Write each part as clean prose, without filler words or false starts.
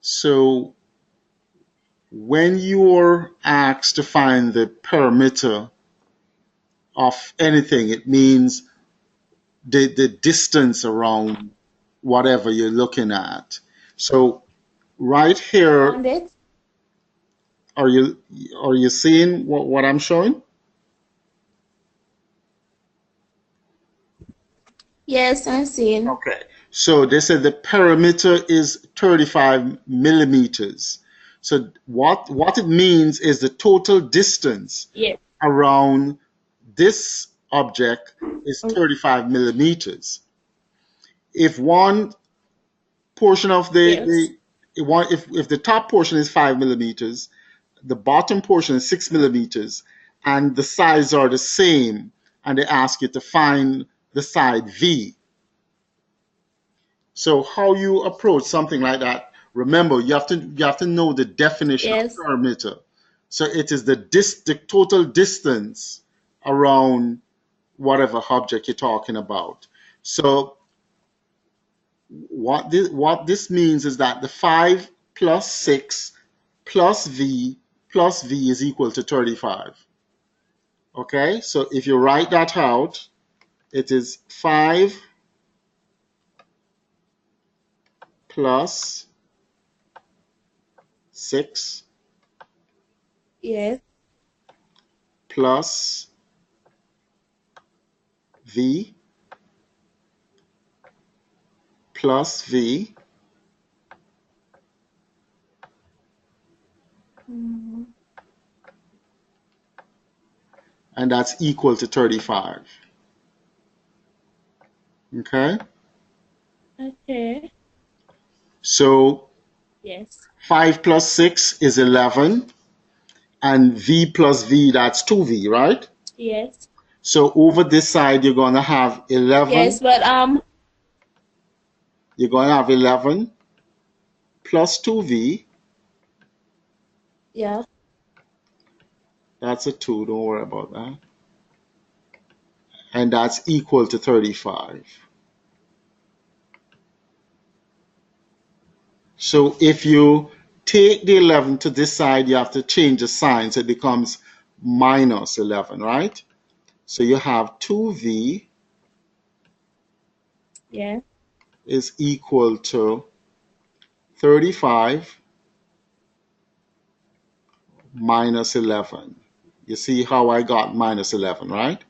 So when you're asked to find the perimeter of anything, it means the distance around whatever you're looking at. So right here, Found it? are you are you seeing what I'm showing? Yes, I'm seeing. Okay. So they said the perimeter is 35 millimeters. So what it means is the total distance Yes. around this object is 35 millimeters. If one portion of Yes. if the top portion is 5 millimeters, the bottom portion is 6 millimeters, and the sides are the same, and they ask you to find the side V. So how you approach something like that? Remember, you have to know the definition of Yes. perimeter. So it is the total distance around whatever object you're talking about. So what this means is that the 5 plus 6 plus v is equal to 35. Okay, so if you write that out, it is 5 plus 6 Yes. plus v plus v, Mhm. and that's equal to 35. Okay, Okay. so Yes. 5 plus 6 is 11, and v plus v, that's 2v, right? Yes. So over this side, you're going to have Yes, 11. but You're going to have 11 plus 2v. yeah. That's a 2. Don't worry about that. And that's equal to 35. So if you take the 11 to this side, you have to change the sign. So it becomes minus 11, right? So you have 2v Yeah. is equal to 35 minus 11. You see how I got minus 11, right?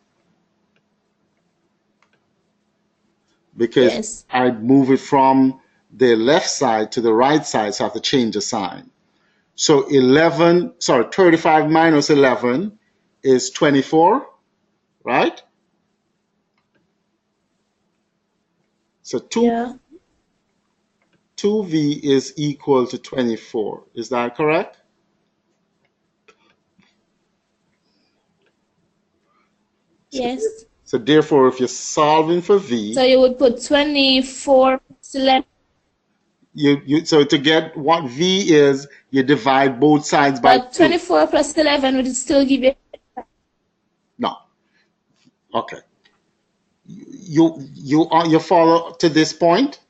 Because Yes. I move it from the left side to the right side, so I have to change the sign. So 35 minus 11 is 24, right? So Yeah. 2v is equal to 24. Is that correct? So, Yes. so therefore, if you're solving for So v, you would put 24 plus 11, so to get what v is, you divide both sides by but 2. 24 plus 11 would still give you. No. Okay. You follow to this point?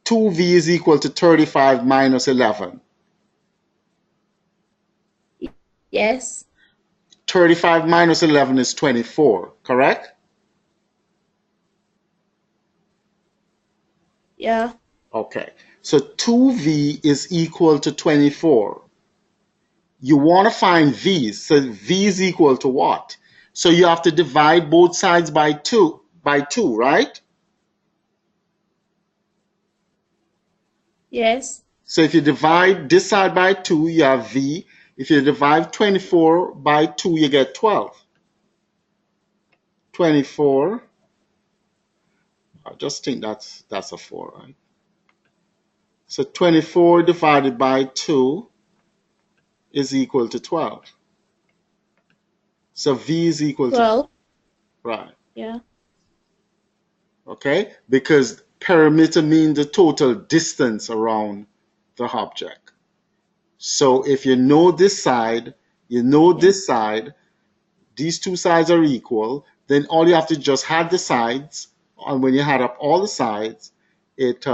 2v is equal to 35 minus 11. Yes. 35 minus 11 is 24, correct? Yeah. Okay. So 2v is equal to 24. You want to find v. So v is equal to what? So you have to divide both sides by 2, right? Yes. So if you divide this side by 2, you have v. If you divide 24 by 2, you get 12. 24, I just think that's a 4, right? So 24 divided by 2 is equal to 12. So v is equal to 12, 12. right? Yeah. Okay, because perimeter means the total distance around the object. So if you know this side, you know Yeah. this side, these two sides are equal, then all you have to just add the sides, and when you add up all the sides, it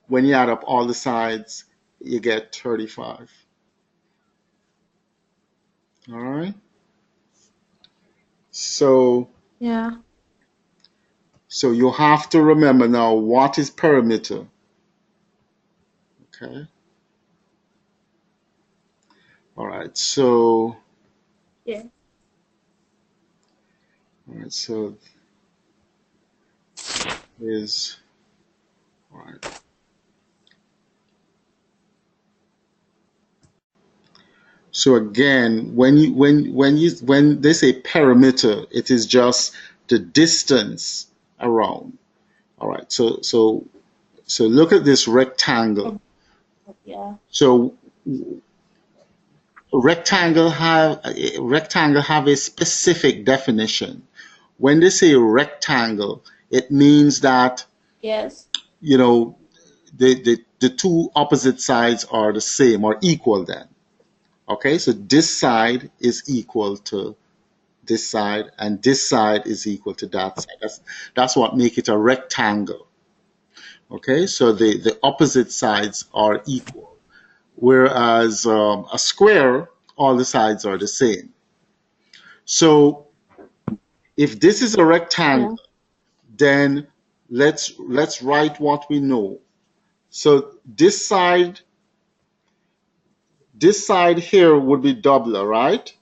when you add up all the sides, you get 35. All right. So Yeah. you have to remember now what is perimeter. Okay. All right. So Yeah. all right. So is all right. So again, when they say perimeter, it is just the distance around. All right. So look at this rectangle. Yeah. So rectangle have a specific definition. When they say rectangle, it means that Yes. you know the two opposite sides are the same or equal then. Okay, so this side is equal to this side and this side is equal to that side. That's what make it a rectangle. Okay, so the opposite sides are equal. Whereas a square, all the sides are the same. So if this is a rectangle, Yeah. then let's write what we know. So this side here would be double, right?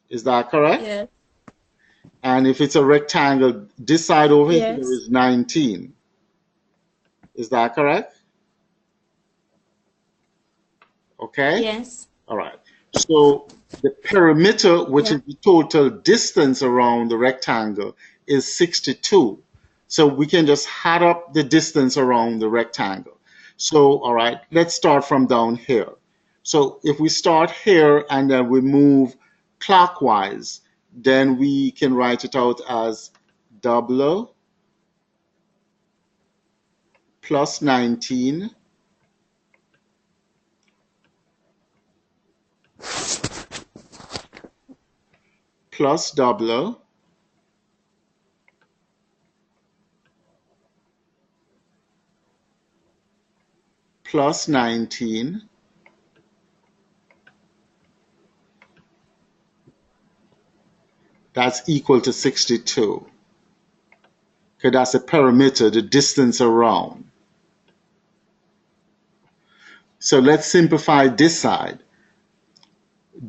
Is that correct? Yes. And if it's a rectangle, this side over here Yes. is 19. Is that correct? Okay. Yes. All right. So the perimeter, which Yeah. is the total distance around the rectangle, is 62. So we can just add up the distance around the rectangle. So, all right, let's start from down here. So if we start here and then we move clockwise, then we can write it out as double plus 19 plus double plus 19 that's equal to 62. Okay, that's a perimeter, the distance around. So let's simplify this side.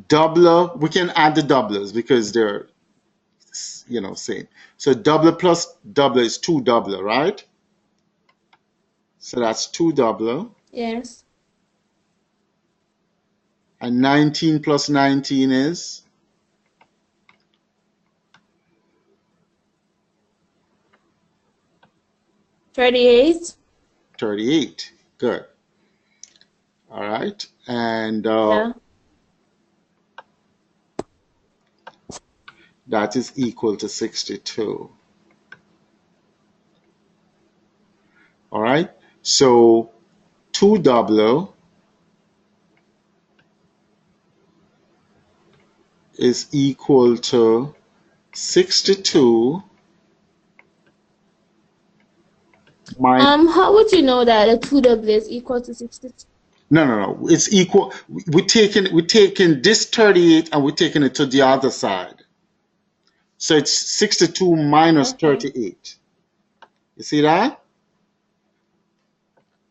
Doubler, we can add the doublers because they're, same. So doubler plus doubler is two doubler, right? So that's two doubler. Yes. And 19 plus 19 is 38. 38. Good. All right. And Yeah. that is equal to 62. All right. So two doubler is equal to 62 minus. How would you know that a 2W is equal to 62? No. It's equal. We're taking this 38 and we're taking it to the other side. So it's 62 minus Okay. 38. You see that?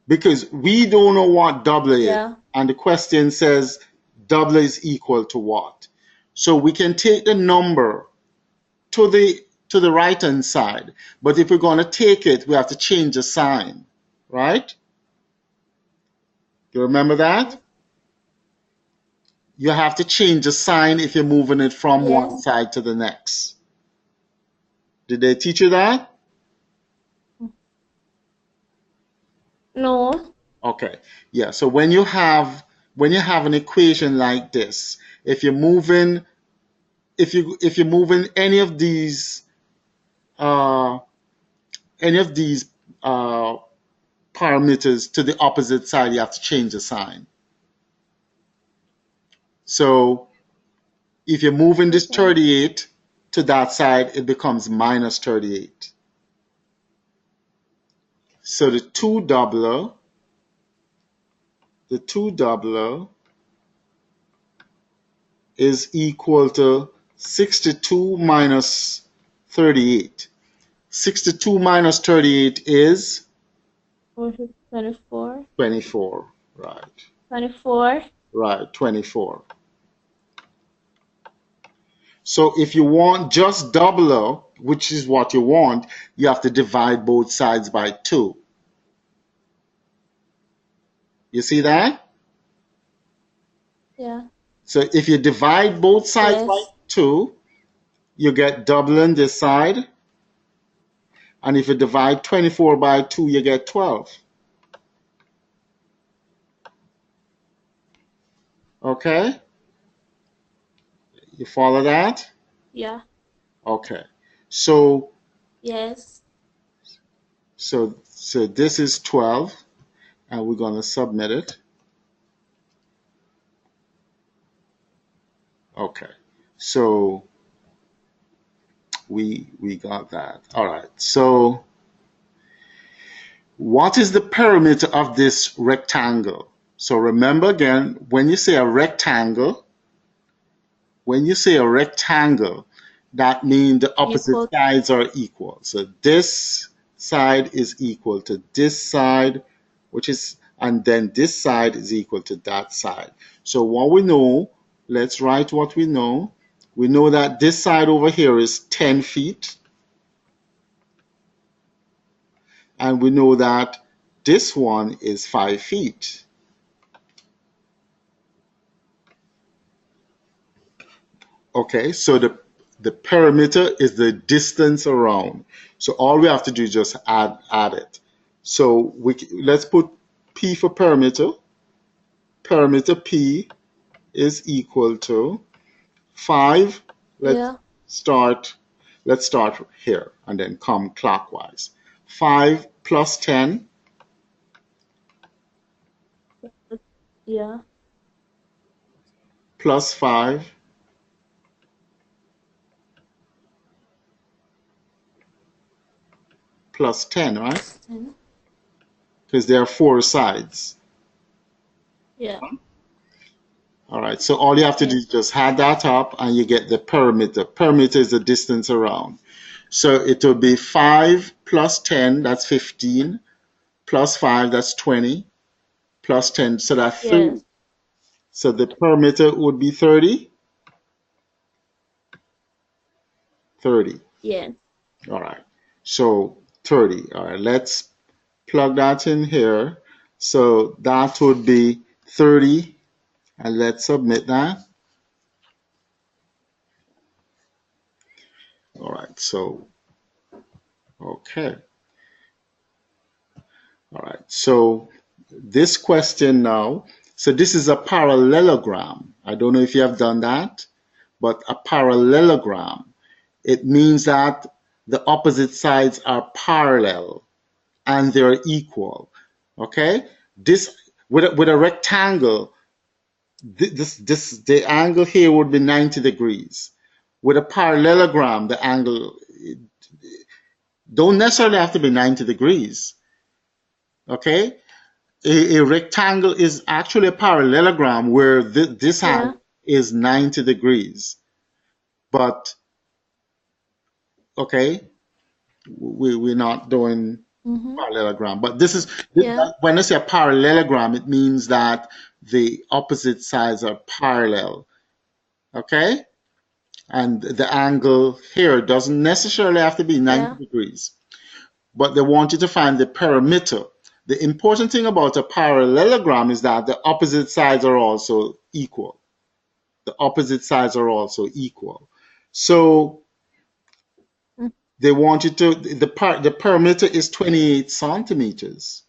Because we don't know what double is. Yeah. And the question says double is equal to what? So we can take the number to the right hand side. But if we're going to take it, we have to change the sign. Right? You remember that? You have to change the sign if you're moving it from one Yes. side to the next. Did they teach you that? No. Okay. Yeah. So when you have an equation like this, if you're moving any of these uh, uh, parameters to the opposite side, you have to change the sign. So if you're moving this Okay. 38 to that side, it becomes minus 38. So the two doubler is equal to 62 minus 38. 62 minus 38 is 24. 24. Right. 24. Right, 24. So if you want just doubler, which is what you want, you have to divide both sides by 2. You see that? Yeah. So if you divide both sides by Yes. 2, you get doubling this side. And if you divide 24 by 2, you get 12. Okay? You follow that? Yeah. Okay. So Yes. so this is 12, and we're going to submit it. Okay. So we got that. All right. So what is the perimeter of this rectangle? So remember again, when you say a rectangle, that means the opposite Equal. sides are equal. So this side is equal to this side, and then this side is equal to that side. So what we know, let's write what we know. We know that this side over here is 10 feet, and we know that this one is 5 feet. Okay, so the perimeter is the distance around. So all we have to do is just add it. So let's put P for perimeter. Perimeter P is equal to 5. Let's Yeah. start let's start here and then come clockwise. 5 plus 10 Yeah. plus 5 plus 10, right? 10. Because there are 4 sides. Yeah. All right, so all you have to do Yes. is just add that up and you get the perimeter. Perimeter is the distance around. So it will be 5 plus 10, that's 15, plus 5, that's 20, plus 10, so that's 30. Yes. So the perimeter would be 30. 30. Yes. All right, so 30. All right, let's plug that in here. So that would be 30, and let's submit that. All right, so, okay. All right, so this question now, so this is a parallelogram. I don't know if you have done that, but a parallelogram, it means that the opposite sides are parallel and they're equal. Okay? This with a rectangle, the angle here would be 90 degrees. With a parallelogram, the angle don't necessarily have to be 90 degrees. Okay? A rectangle is actually a parallelogram where this Yeah. angle is 90 degrees. But, okay, we're not doing Mm-hmm. parallelogram. But this is, Yeah. when I say a parallelogram, it means that the opposite sides are parallel. Okay? And the angle here doesn't necessarily have to be 90 Yeah. degrees. But they want you to find the perimeter. The important thing about a parallelogram is that the opposite sides are also equal. The opposite sides are also equal. So Mm. they want you to, the perimeter is 28 centimeters.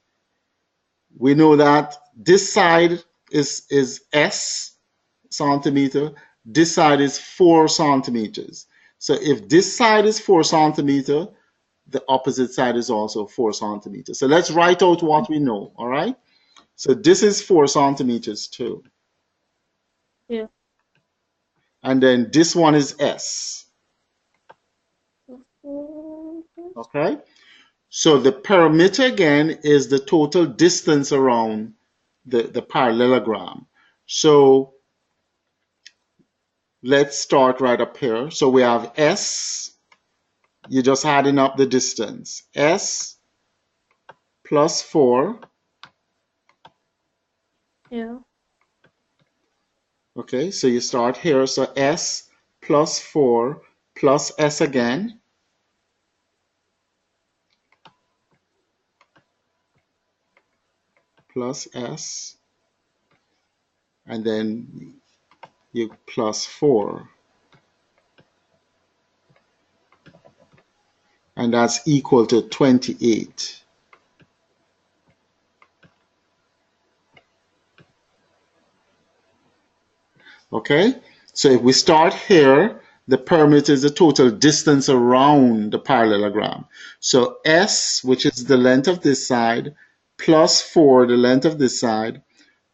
We know that this side is S centimeter, this side is 4 centimeters. So if this side is 4 centimeter, the opposite side is also 4 centimeters. So let's write out what we know, all right? So this is 4 centimeters too. Yeah. And then this one is S, okay? So the perimeter again is the total distance around the parallelogram. So let's start right up here. So we have S, you're just adding up the distance. S plus 4. Yeah. Okay, so you start here. So S plus 4 plus S again. Plus S. And then you plus 4. And that's equal to 28. Okay, so if we start here, the perimeter is the total distance around the parallelogram. So S, which is the length of this side, plus 4, the length of this side,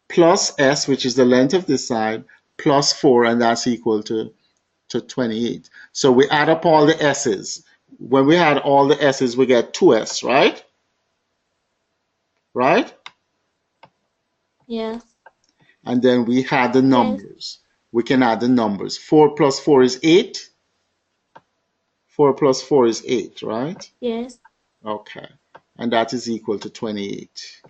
plus S, which is the length of this side, plus 4, and that's equal to 28. So we add up all the S's. When we add all the S's, we get 2S, right? Right? Yes. And then we add the Yes. numbers. We can add the numbers. 4 plus 4 is 8. 4 plus 4 is 8, right? Yes. Okay. And that is equal to 28.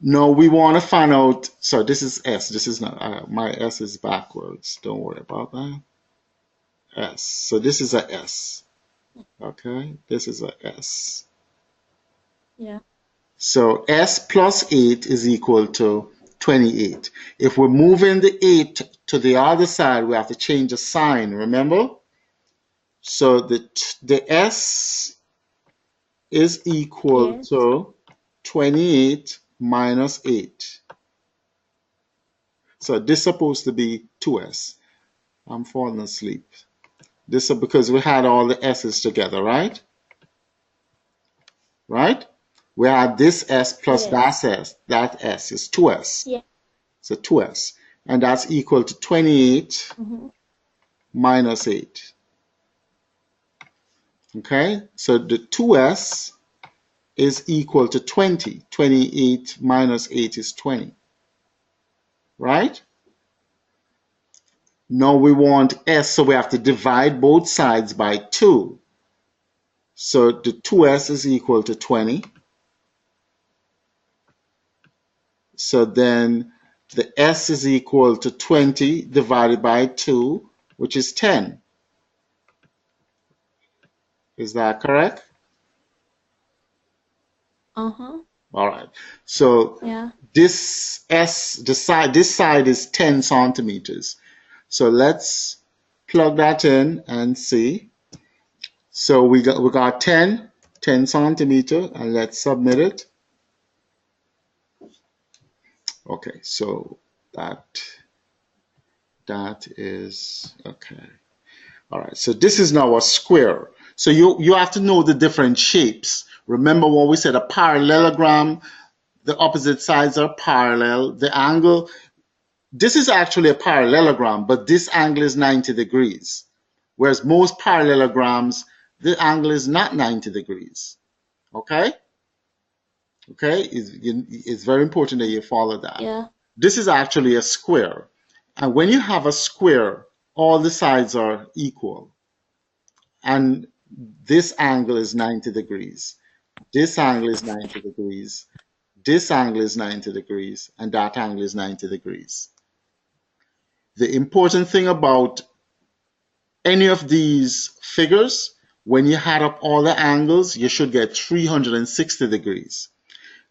Now we want to find out, so this is S. This is not, my S is backwards. Don't worry about that. S. So this is a S. Okay. This is a S. Yeah. So S plus 8 is equal to 28. If we're moving the 8 to the other side, we have to change the sign, remember? So the S is equal Yes. to 28 minus 8. So this is supposed to be 2S. I'm falling asleep. This is because we had all the S's together, right? Right? We had this S plus Yes. that S. That S is 2S. Yeah. So 2S. And that's equal to 28 Mm-hmm. minus 8. Okay? So the 2S is equal to 20. 28 minus 8 is 20. Right? Now we want S, so we have to divide both sides by 2. So the 2S is equal to 20. So then the S is equal to 20 divided by 2, which is 10. Is that correct? Uh-huh. All right. So Yeah. this S, this side is 10 centimeters. So let's plug that in and see. So we got 10 centimeter, and let's submit it. Okay, so that is okay. All right, so this is now a square. So you have to know the different shapes. Remember when we said a parallelogram, the opposite sides are parallel. The angle, this is actually a parallelogram, but this angle is 90 degrees. Whereas most parallelograms, the angle is not 90 degrees. Okay? Okay? It's very important that you follow that. Yeah. This is actually a square. And when you have a square, all the sides are equal. And this angle is 90 degrees. This angle is 90 degrees. This angle is 90 degrees. And that angle is 90 degrees. The important thing about any of these figures, when you add up all the angles, you should get 360 degrees.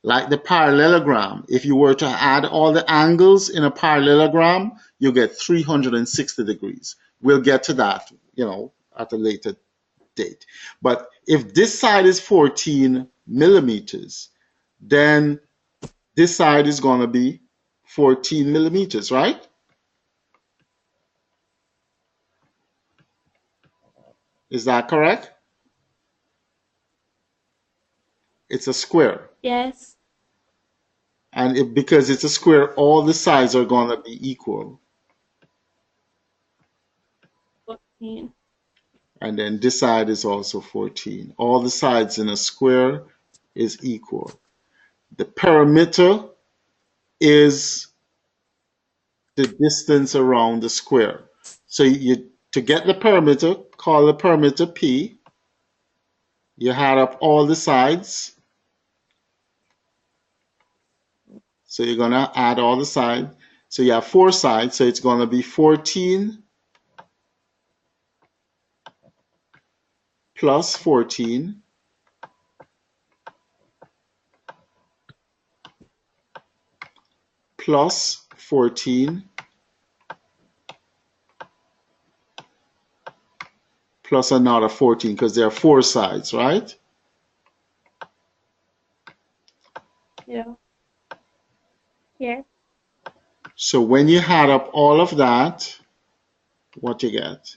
Like the parallelogram, if you were to add all the angles in a parallelogram, you get 360 degrees. We'll get to that, at a later date. But if this side is 14 millimeters, then this side is going to be 14 millimeters, right? Is that correct? It's a square. Yes. And because it's a square, all the sides are going to be equal. 14. And then this side is also 14. All the sides in a square is equal. The perimeter is the distance around the square. So to get the perimeter, call the perimeter P. You add up all the sides. So you're going to add all the sides. So you have 4 sides, so it's going to be 14 plus 14 plus 14 plus another 14, because there are 4 sides, right? Yeah. Yeah. So when you add up all of that, what you get?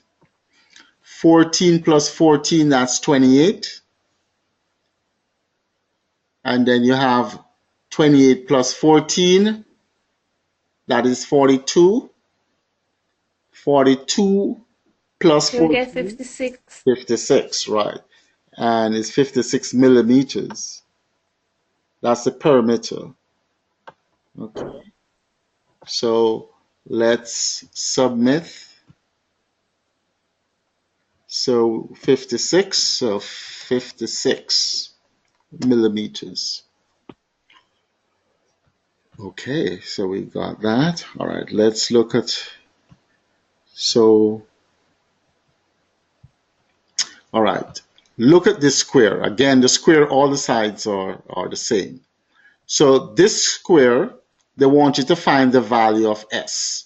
14 plus 14, that's 28. And then you have 28 plus 14, that is 42. 42 plus You'll get 14, 56. 56, right? And it's 56 millimeters. That's the perimeter. Okay. So let's submit. So 56 millimeters. Okay, so we got that. All right, let's look at, so, all right, look at this square. Again, the square, all the sides are the same. So this square, they want you to find the value of S.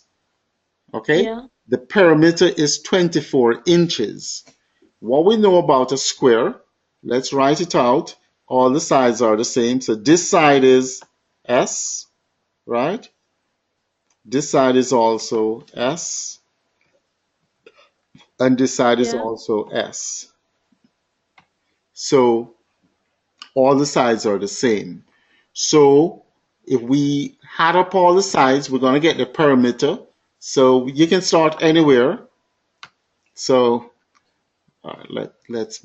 Okay? Yeah. The perimeter is 24 inches. What we know about a square, let's write it out. All the sides are the same. So this side is S, right? This side is also S. And this side is Yeah. also S. So all the sides are the same. So if we add up all the sides, we're going to get the perimeter. So you can start anywhere. So let's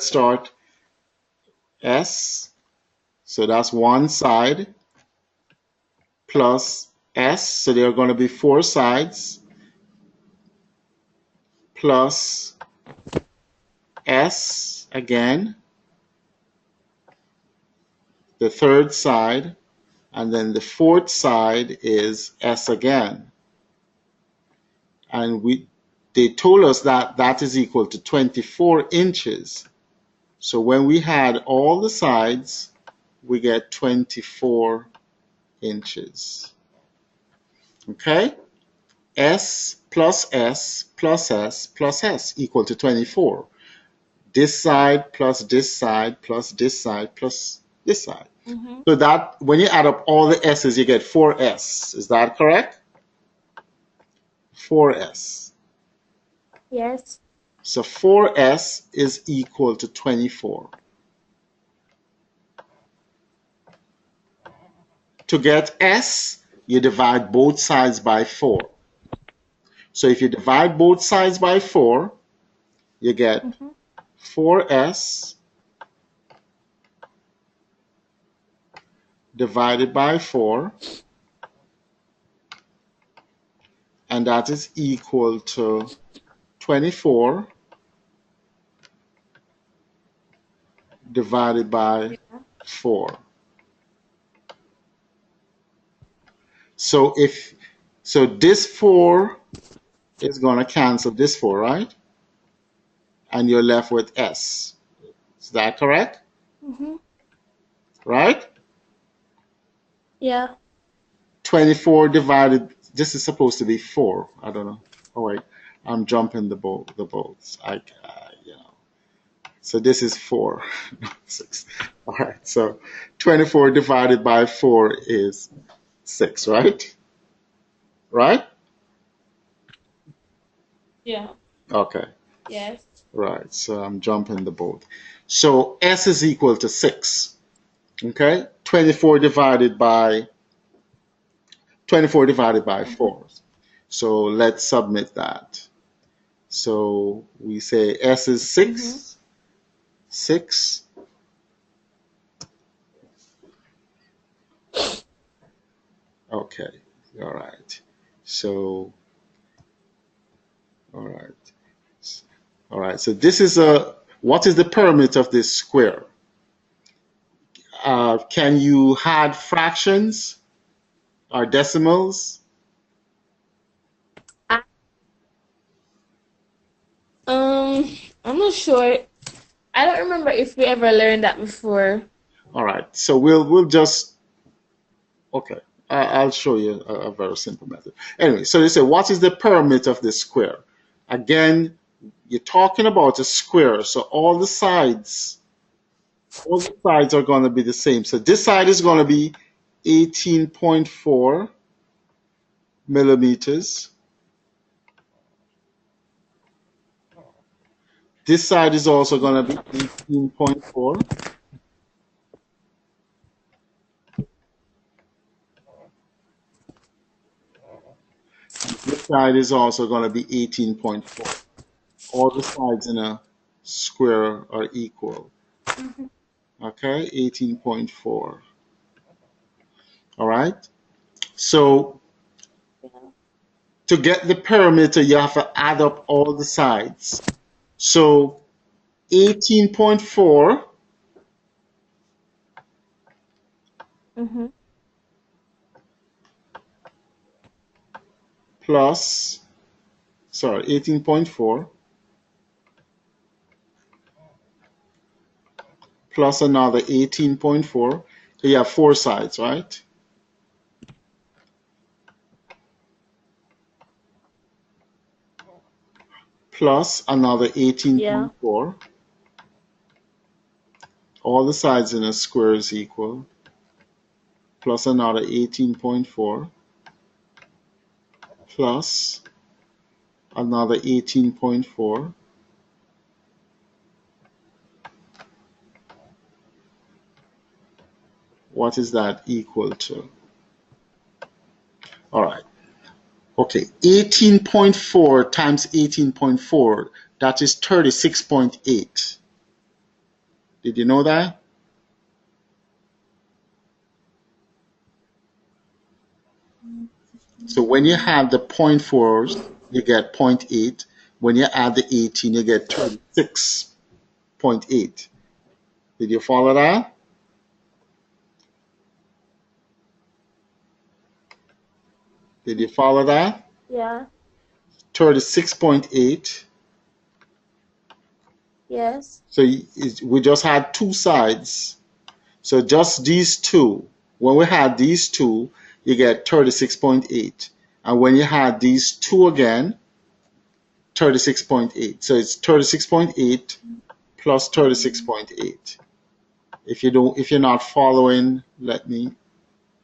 start S. So that's one side plus S. So there are going to be 4 sides plus S again, the third side, and then the fourth side is S again. And they told us that that is equal to 24 inches. So when we had all the sides, we get 24 inches. Okay? S plus S plus S plus S equal to 24. This side plus this side plus this side plus this side. Mm-hmm. So that when you add up all the S's, you get 4S. Is that correct? 4S. Yes. So 4S is equal to 24. To get S, you divide both sides by 4. So if you divide both sides by 4, you get 4S divided by 4, and that is equal to 24 divided by 4. So this 4 is going to cancel this 4, right? And you're left with S. Is that correct? Mm-hmm. Right? Yeah. 24 divided, this is supposed to be 4. I don't know. Oh wait, I'm jumping the bolts. So this is 4. 6. All right, so 24 divided by 4 is 6, right? Right? Yeah. Okay. Yes. Right, so I'm jumping the boat. So S is equal to 6. Okay? 24 divided by 4. So let's submit that. So we say S is 6. 6. Okay. All right. So, all right. All right. So this is what is the perimeter of this square? Can you add fractions or decimals? I, I'm not sure. I don't remember if we ever learned that before. All right. So we'll just okay. I'll show you a very simple method. Anyway, so they say, what is the perimeter of this square? Again, you're talking about a square, so all the sides are going to be the same. So this side is going to be 18.4 millimeters. This side is also going to be 18.4. This side is also going to be 18.4. All the sides in a square are equal. Okay, 18.4. All right. So to get the perimeter, you have to add up all the sides. So 18.4 plus, sorry, 18.4 plus another 18.4. So you have 4 sides, right? Plus another 18.4. All the sides in a square is equal. Plus another 18.4. Plus another 18.4. What is that equal to? All right. Okay, 18.4 times 18.4, that is 36.8. Did you know that? So when you have the 0.4s, you get 0.8. When you add the 18, you get 36.8. Did you follow that? Did you follow that? Yeah. 36.8. Yes. So we just had 2 sides. So just these two. When we had these two, you get 36.8. And when you had these two again, 36.8. So it's 36.8 plus 36.8. If you're not following, let me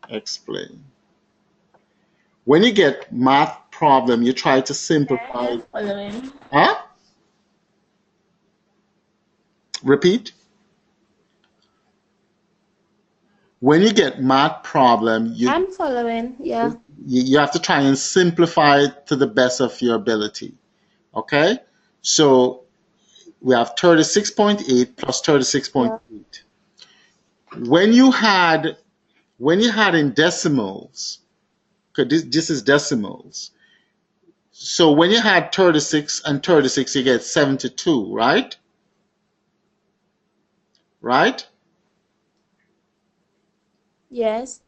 explain. When you get math problem, you try to simplify. I'm following. Huh? Repeat. When you get math problem, I'm following. Yeah. you have to try and simplify it to the best of your ability. Okay? So we have 36.8 plus Yeah. 36.8. When you had in decimals, because this is decimals. So when you had 36 and 36, you get 72, right? Right? Yes.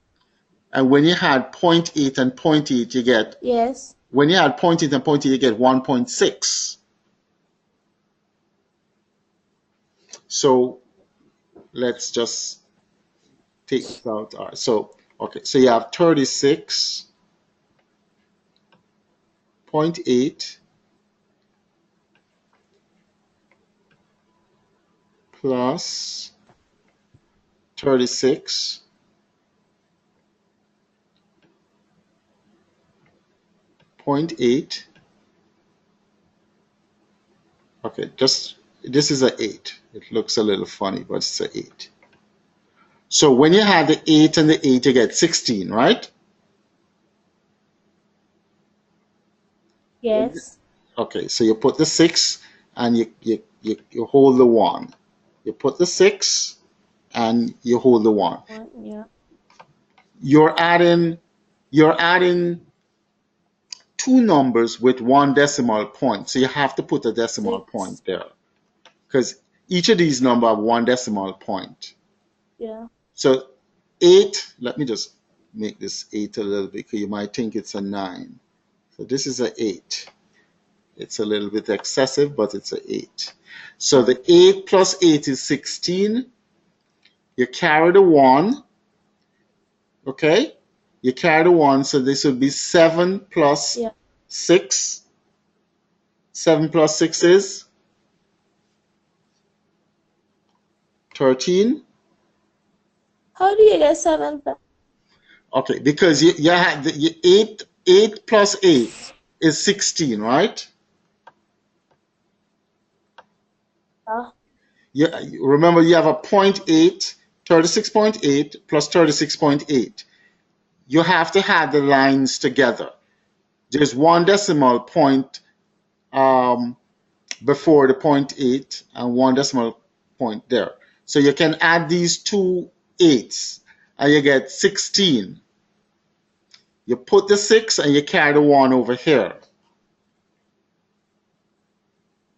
And when you had 0.8 and 0.8, you get, Yes. when you had 0.8 and 0.8, you get 1.6. So let's just take this out. All right. So, okay. So you have 36.8 plus 36.8. Okay, just this is a 8. It looks a little funny, but it's a 8. So when you have the 8 and the 8, you get 16, right? Yes. Okay, so you put the 6 and you hold the 1. You put the 6 and you hold the 1. Yeah. You're adding two numbers with one decimal point. So you have to put a decimal 6. point there because each of these numbers have one decimal point. Yeah. So 8, let me just make this 8 a little bit because you might think it's a 9. So this is a 8. It's a little bit excessive, but it's a 8. So the 8 plus 8 is 16. You carry the 1, okay? You carry the 1, so this would be 7 plus Yeah. 6. 7 plus 6 is 13. How do you get 7? Okay, because you had the 8 plus 8 is 16, right? Yeah. Remember, you have a 0.8, 36.8 plus 36.8. You have to add the lines together. There's one decimal point before the 0.8 and one decimal point there. So you can add these two 8s and you get 16. You put the 6 and you carry the 1 over here.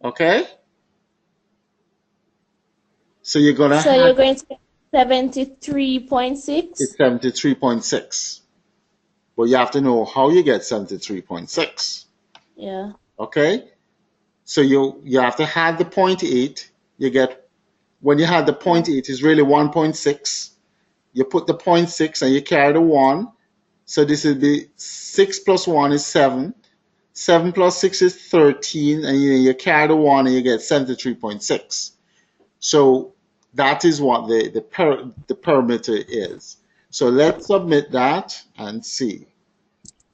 Okay? So you're going to So you're have going to get 73.6? it's 73.6. But you have to know how you get 73.6. Yeah. Okay? So you have to add the 0.8. You get, when you have the 0.8, it's really 1.6. You put the 0.6 and you carry the 1. So this will be 6 plus 1 is 7. 7 plus 6 is 13. And you carry the 1 and you get 73.6. So that is what the parameter is. So let's submit that and see.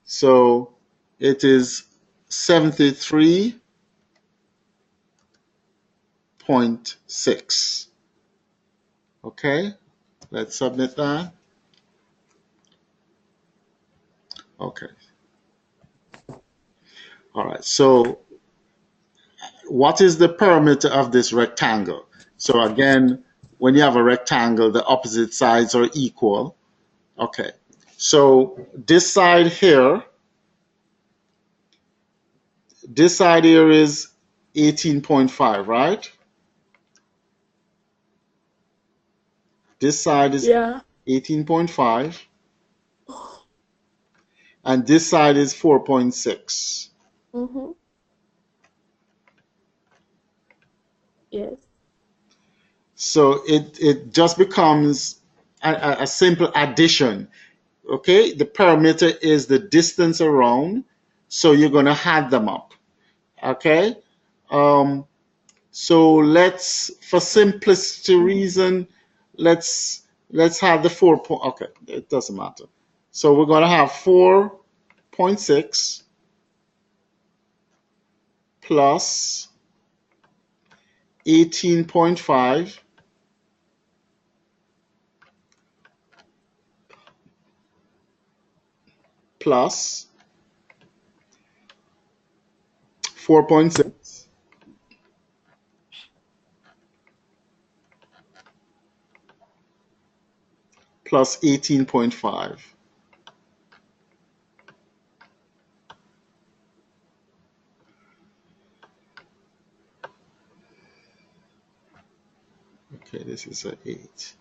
So it is 73.6. Okay, let's submit that. Okay. All right. So what is the perimeter of this rectangle? So again, when you have a rectangle, the opposite sides are equal. Okay. So this side here is 18.5, right? This side is Yeah. 18.5, and this side is 4.6. Mm-hmm. Yes. So it just becomes a simple addition. Okay, the perimeter is the distance around, so you're going to add them up. Okay, um, so for simplicity reason, let's have the 4 point. Okay, it doesn't matter. So we're going to have 4.6 plus 18.5 plus 4.6 plus 18.5. Okay, this is an 8.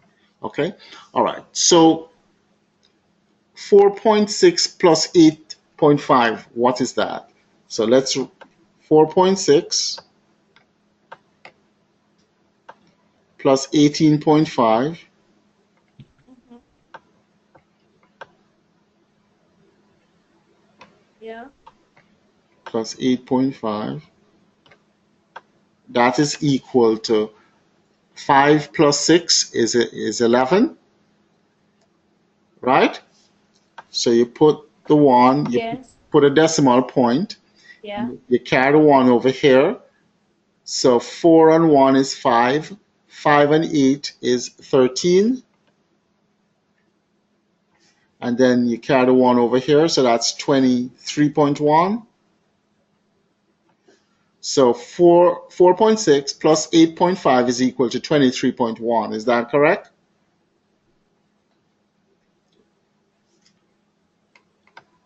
Okay, all right. So 4.6 plus 8.5, what is that? So let's 4.6 plus 18.5 Mm-hmm. Yeah. plus 8.5. That is equal to 5 plus 6 is 11, right? So you put the 1, you Yes. put a decimal point, Yeah. you carry the 1 over here. So 4 and 1 is 5. 5 and 8 is 13. And then you carry the 1 over here, so that's 23.1. So 4.6 plus 8.5 is equal to 23.1. Is that correct?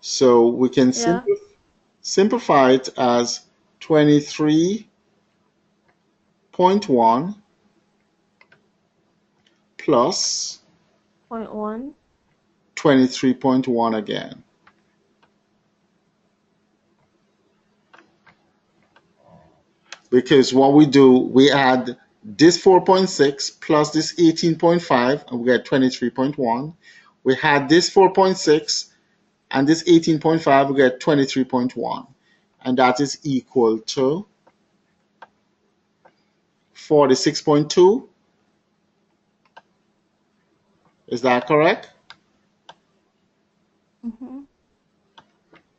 So we can Yeah. simplify it as 23.1 plus 0.1. 23.1 again. Because what we do, we add this 4.6 plus this 18.5 and we get 23.1. We had this 4.6 and this 18.5, we get 23.1. And that is equal to 46.2. Is that correct? Mm-hmm.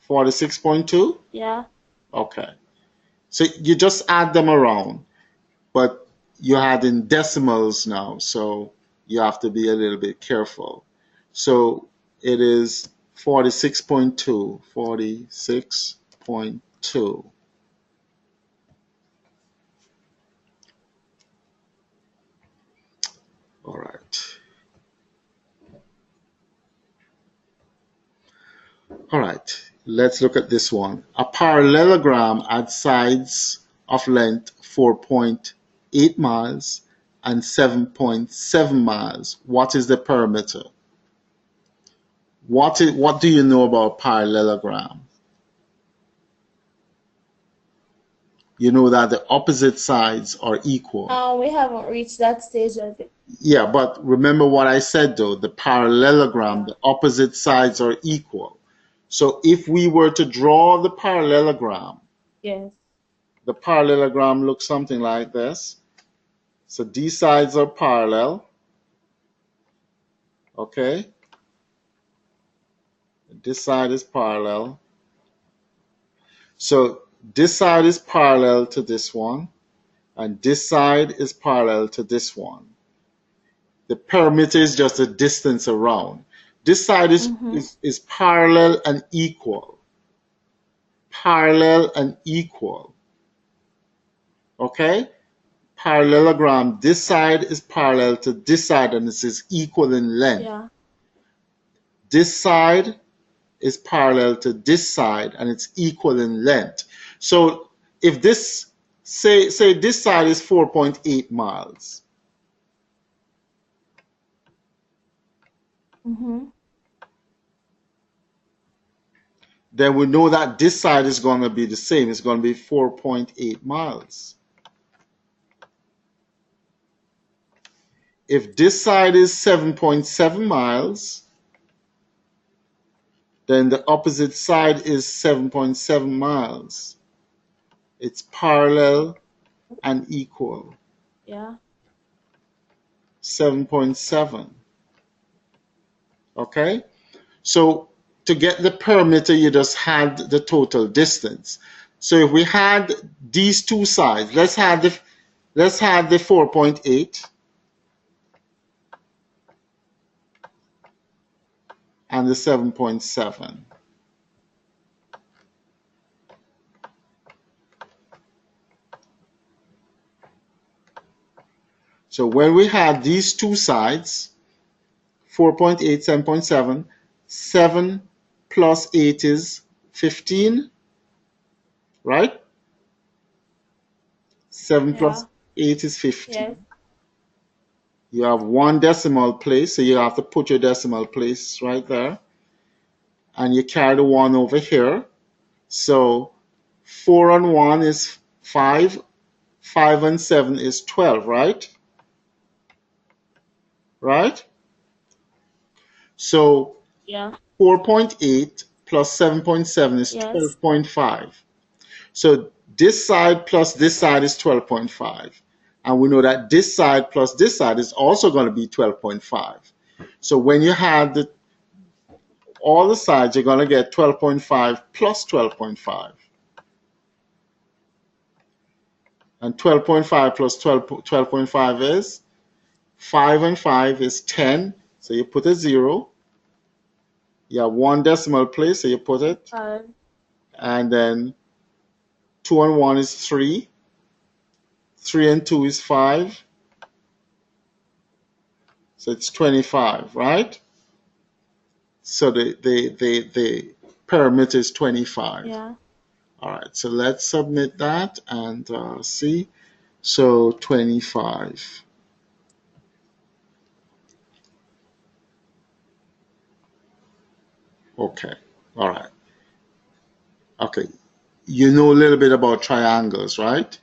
46.2? Yeah. Okay. So you just add them around, but you add in decimals now, so you have to be a little bit careful. So it is 46.2, 46.2. All right. All right. Let's look at this one. A parallelogram at sides of length 4.8 miles and 7.7 miles. What is the perimeter? What do you know about parallelogram? You know that the opposite sides are equal. We haven't reached that stage yet. Yeah, but remember what I said though, the parallelogram, Yeah. the opposite sides are equal. So if we were to draw Yes. the parallelogram looks something like this. So these sides are parallel, okay? This side is parallel. So this side is parallel to this one, and this side is parallel to this one. The perimeter is just the distance around. This side Mm-hmm. is parallel and equal. Parallel and equal. Okay? Parallelogram, this side is parallel to this side and this is equal in length. Yeah. This side is parallel to this side and it's equal in length. So if this, say this side is 4.8 miles, Mm-hmm. then we know that this side is going to be the same. It's going to be 4.8 miles. If this side is 7.7 miles, then the opposite side is 7.7 miles. It's parallel and equal. Yeah. 7.7. Okay? So to get the perimeter, you just had the total distance. So if we had these two sides, let's have the 4.8 and the 7.7. So when we had these two sides, 4.8, 7.7, 7 plus 8 is 15, right? 7 Yeah. plus 8 is 15. Yes. You have one decimal place, so you have to put your decimal place right there. And you carry the 1 over here. So 4 and 1 is 5. 5 and 7 is 12, right? Right? So Yeah. 4.8 plus 7.7 is Yes. 12.5. So this side plus this side is 12.5. And we know that this side plus this side is also going to be 12.5. So when you have all the sides, you're going to get 12.5 plus 12.5. And 12.5 plus 12.5 is 5 and 5 is 10. So you put a 0. You have one decimal place, so you put it. And then 2 and 1 is 3. 3 and 2 is 5. So it's 25, right? So the perimeter is 25. Yeah. All right, so let's submit that and see. So 25. Okay, all right. Okay, you know a little bit about triangles, right?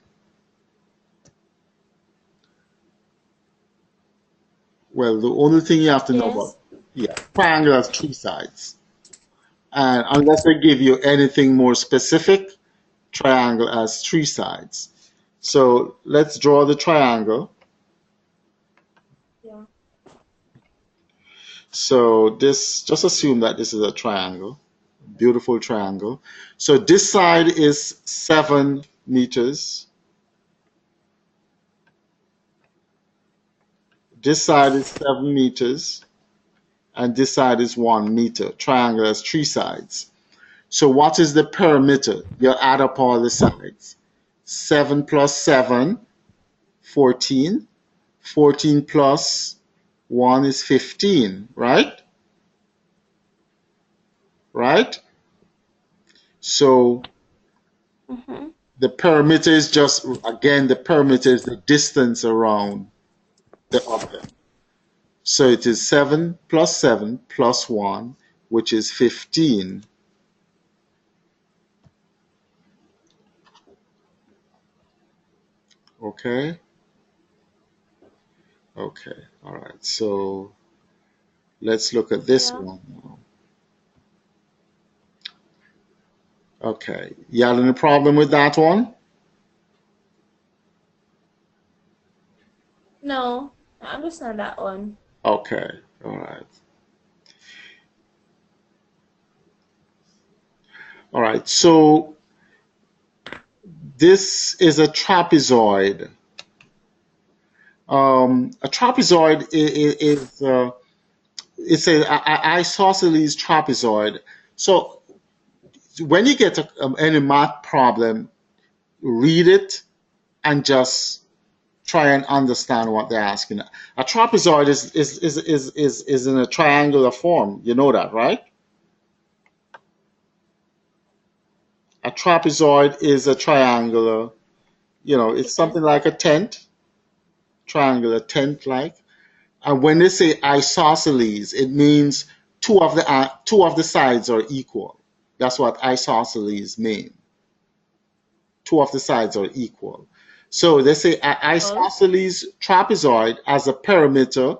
Well, the only thing you have to know about, Yes. yeah, triangle has 3 sides. And unless they give you anything more specific, triangle has 3 sides. So let's draw the triangle. Yeah. So this, just assume that this is a triangle, beautiful triangle. So this side is 7 meters. This side is 7 meters. And this side is 1 meter. Triangle has 3 sides. So what is the perimeter? You add up all the sides. 7 plus 7, 14. 14 plus 1 is 15, right? Right? So Mm-hmm. the perimeter is just, again, the perimeter is the distance around the object. So it is 7 plus 1, which is 15. Okay? Okay. All right. So let's look at this Yeah. one now. Okay. You had any problem with that one? No, I understand that one. Okay. All right. All right. So this is a trapezoid. A trapezoid is it's a isosceles trapezoid. So when you get any math problem, read it and just try and understand what they're asking. A trapezoid is in a triangular form. You know that, right? A trapezoid is a triangular, it's Yes. something like a tent, triangular tent like. And when they say isosceles, it means two of the sides are equal. That's what isosceles mean. Two of the sides are equal. So they say Well, isosceles trapezoid as a perimeter,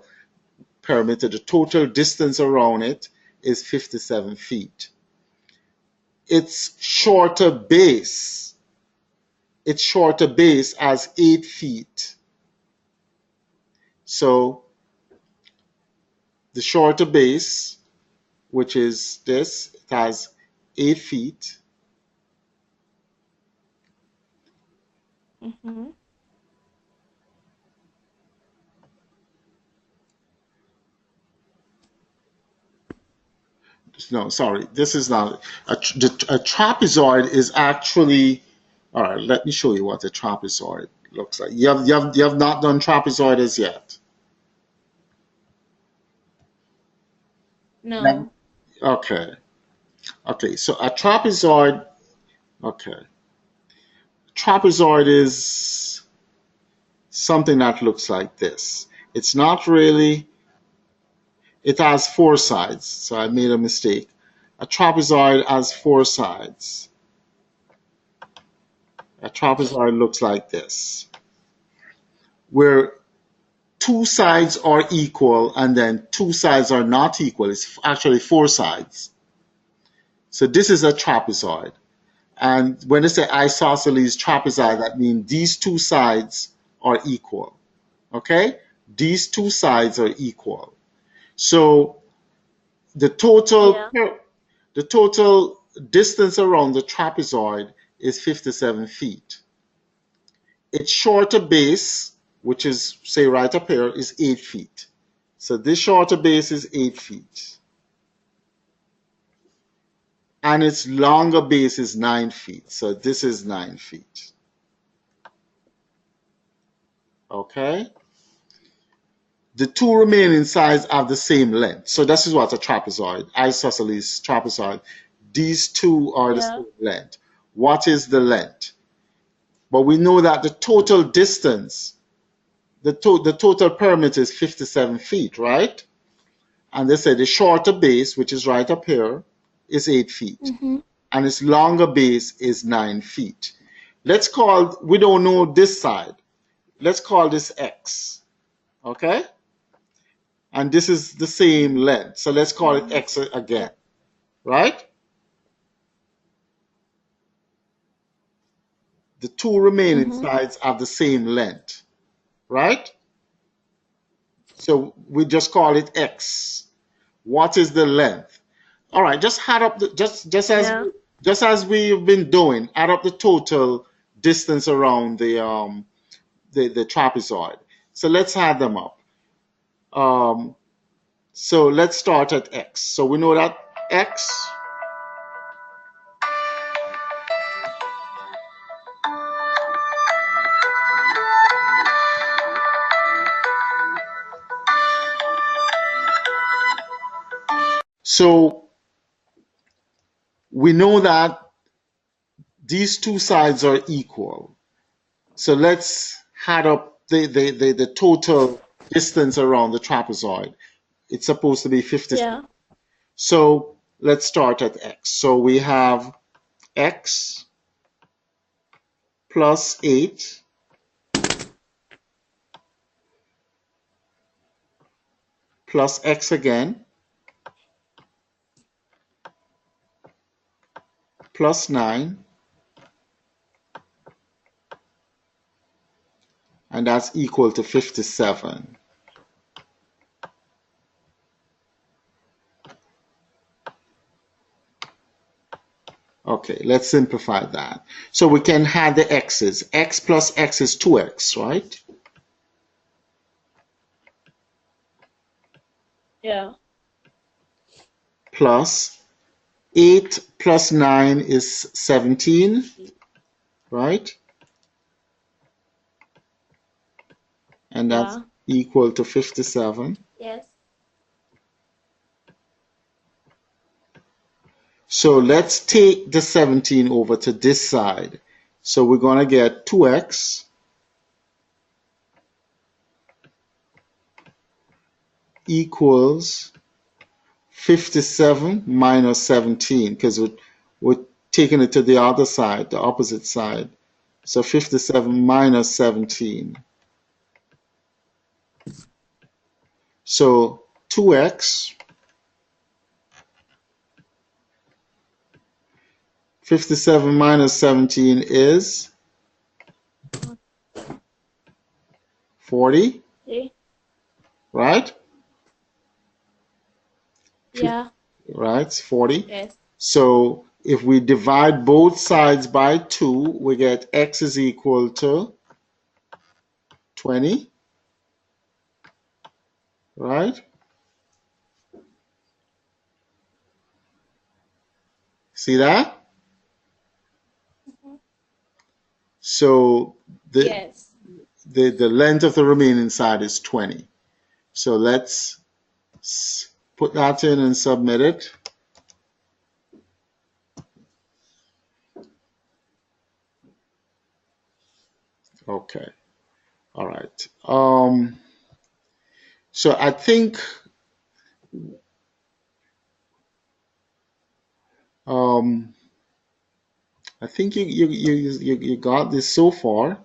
the total distance around it is 57 feet. Its shorter base, as 8 feet. So the shorter base, which is this, it has 8 feet. mm-hmm. No, sorry, this is not a trapezoid is actually. All right, let me show you what a trapezoid looks like. You have not done trapezoids yet. No. No. Okay. Okay. So a trapezoid. Okay. Trapezoid is something that looks like this. It's not really. It has 4 sides, so I made a mistake. A trapezoid has 4 sides. A trapezoid looks like this, where 2 sides are equal and then 2 sides are not equal. It's actually 4 sides. So this is a trapezoid. And when they say isosceles trapezoid, that means these 2 sides are equal. Okay? These 2 sides are equal. So the total Yeah. the total distance around the trapezoid is 57 feet. Its shorter base, which is, say, right up here, is 8 feet. So this shorter base is 8 feet. and its longer base is 9 feet. So this is 9 feet. Okay? The two remaining sides have the same length. So this is what a trapezoid, isosceles trapezoid. These two are the Yeah. same length. What is the length? But we know that the total distance, the total perimeter is 57 feet, right? And they say the shorter base, which is right up here, is 8 feet. Mm-hmm. And its longer base is 9 feet. Let's call, we don't know this side. Let's call this X. Okay? And this is the same length. So let's call it X again. Right? The two remaining Mm-hmm. sides have the same length. Right? So we just call it X. What is the length? All right, just add up the Yeah. just as we've been doing, add up the total distance around the trapezoid. So let's add them up. So let's start at X. So we know that X, so we know that these two sides are equal. So let's add up the total distance around the trapezoid. It's supposed to be 50. Yeah. So let's start at X. So we have X plus 8 plus X again plus 9, and that's equal to 57. Okay, let's simplify that. So we can add the x's. X plus x is 2x, right? Yeah. Plus 8 plus 9 is 17, right? And that's Yeah. equal to 57. Yes. So let's take the 17 over to this side. So we're going to get 2x equals 57 minus 17, because we're taking it to the other side, the opposite side. So 57 minus 17. So 2x, 57 minus 17 is 40, See? right? Yeah. Right, it's 40. Yes. So if we divide both sides by 2, we get x is equal to 20, right? See that? So the, Yes. the length of the remaining side is 20. So let's put that in and submit it. Okay. All right. So I think um, you got this so far.